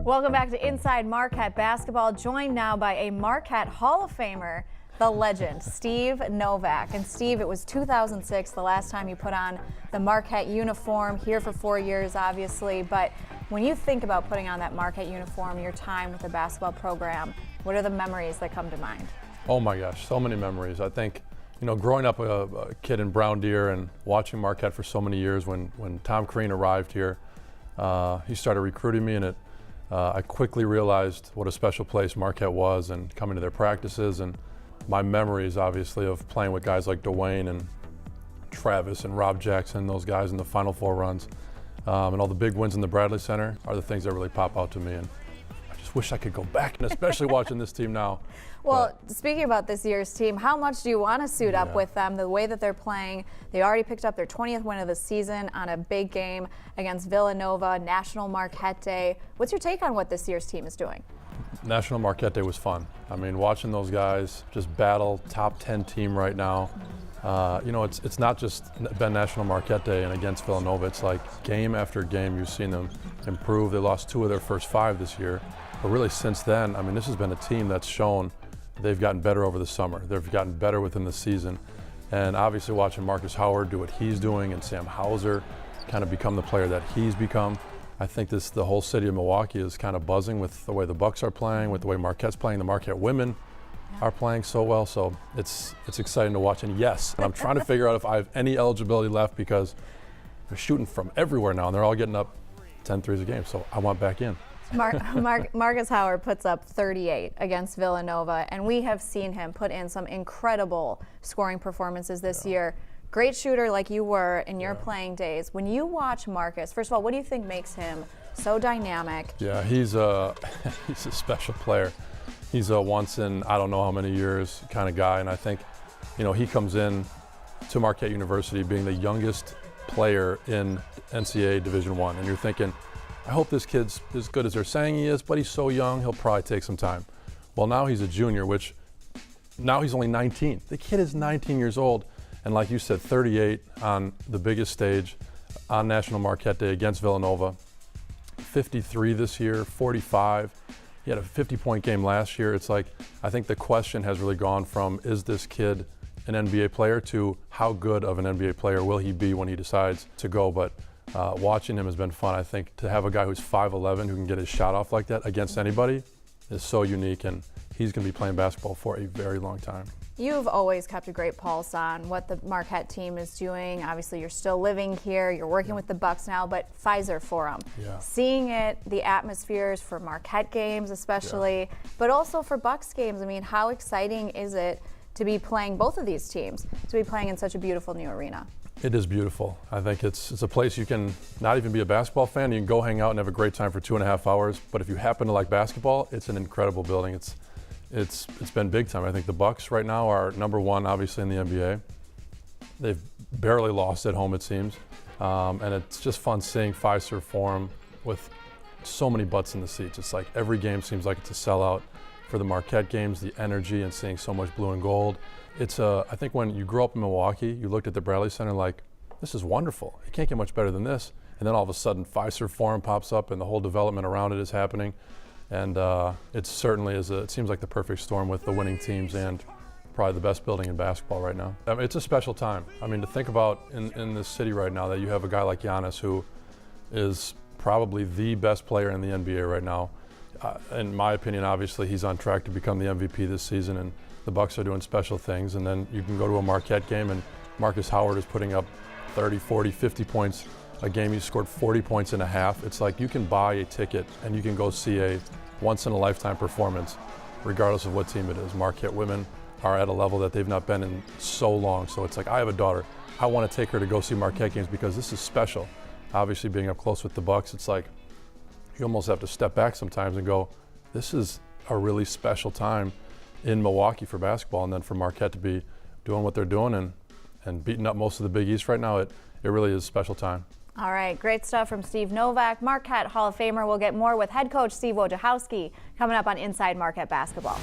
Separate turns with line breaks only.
Welcome back to Inside Marquette Basketball, joined now by a Marquette Hall of Famer, the legend, Steve Novak. And Steve, it was 2006, the last time you put on the Marquette uniform, here for 4 years, obviously. But when you think about putting on that Marquette uniform, your time with the basketball program, what are the memories that come to mind? Oh
my gosh, so many memories. I think, growing up a kid in Brown Deer and watching Marquette for so many years, when Tom Crean arrived here, he started recruiting me, and I quickly realized what a special place Marquette was, and coming to their practices, and my memories, obviously, of playing with guys like Dwayne and Travis and Rob Jackson, those guys in the Final Four runs, and all the big wins in the Bradley Center are the things that really pop out to me. And I just wish I could go back, and especially watching this team now.
Well, speaking about this year's team, how much do you want to suit up with them, the way that they're playing? They already picked up their 20th win of the season on a big game against Villanova, National Marquette Day. What's your take on what this year's team is doing?
National Marquette Day was fun. I mean, watching those guys just battle, top 10 team right now. It's not just been National Marquette Day and against Villanova. It's like game after game you've seen them improve. They lost 2 of their first 5 this year. But really since then, I mean, this has been a team that's shown they've gotten better over the summer. They've gotten better within the season. And obviously watching Marcus Howard do what he's doing and Sam Hauser kind of become the player that he's become, I think the whole city of Milwaukee is kind of buzzing with the way the Bucks are playing, with the way Marquette's playing. The Marquette women are playing so well, so it's exciting to watch. And yes, and I'm trying to figure out if I have any eligibility left, because they're shooting from everywhere now, and they're all getting up 10 threes a game, so I want back in.
Marcus Howard puts up 38 against Villanova, and we have seen him put in some incredible scoring performances this year. Great shooter like you were in your playing days. When you watch Marcus, first of all, what do you think makes him so dynamic?
Yeah, he's a special player. He's a once in I don't know how many years kind of guy, and I think, he comes in to Marquette University being the youngest player in NCAA Division I, and you're thinking, I hope this kid's as good as they're saying he is, but he's so young, he'll probably take some time. Well, now he's a junior, which now he's only 19. The kid is 19 years old, and like you said, 38 on the biggest stage on National Marquette Day against Villanova. 53 this year, 45. He had a 50-point game last year. It's like, I think the question has really gone from, is this kid an NBA player, to how good of an NBA player will he be when he decides to go? But watching him has been fun. I think to have a guy who's 5'11" who can get his shot off like that against anybody is so unique, and he's going to be playing basketball for a very long time.
You've always kept a great pulse on what the Marquette team is doing. Obviously, you're still living here. You're working with the Bucks now, but Pfizer Forum. Seeing it, the atmospheres for Marquette games especially, but also for Bucks games. I mean, how exciting is it to be playing both of these teams, to be playing in such a beautiful new arena?
It is beautiful. I think it's a place you can not even be a basketball fan. You can go hang out and have a great time for 2.5 hours. But if you happen to like basketball, it's an incredible building. It's been big time. I think the Bucks right now are #1, obviously, in the NBA. They've barely lost at home, it seems, and it's just fun seeing Pfizer Forum with so many butts in the seats. It's like every game seems like it's a sellout. For the Marquette games, the energy and seeing so much blue and gold. I think when you grow up in Milwaukee, you looked at the Bradley Center like, this is wonderful. It can't get much better than this. And then all of a sudden, Pfizer Forum pops up, and the whole development around it is happening. And it certainly is. It seems like the perfect storm with the winning teams and probably the best building in basketball right now. I mean, it's a special time. I mean, to think about in this city right now that you have a guy like Giannis, who is probably the best player in the NBA right now. In my opinion, obviously, he's on track to become the MVP this season, and the Bucks are doing special things. And then you can go to a Marquette game, and Marcus Howard is putting up 30, 40, 50 points a game. He scored 40 points in a half. It's like you can buy a ticket and you can go see a once-in-a-lifetime performance, regardless of what team it is. Marquette women are at a level that they've not been in so long. So it's like, I have a daughter. I want to take her to go see Marquette games because this is special. Obviously, being up close with the Bucks, it's like you almost have to step back sometimes and go, this is a really special time in Milwaukee for basketball. And then for Marquette to be doing what they're doing and beating up most of the Big East right now, it really is a special time.
All right, great stuff from Steve Novak, Marquette Hall of Famer. We'll get more with head coach Steve Wojciechowski coming up on Inside Marquette Basketball.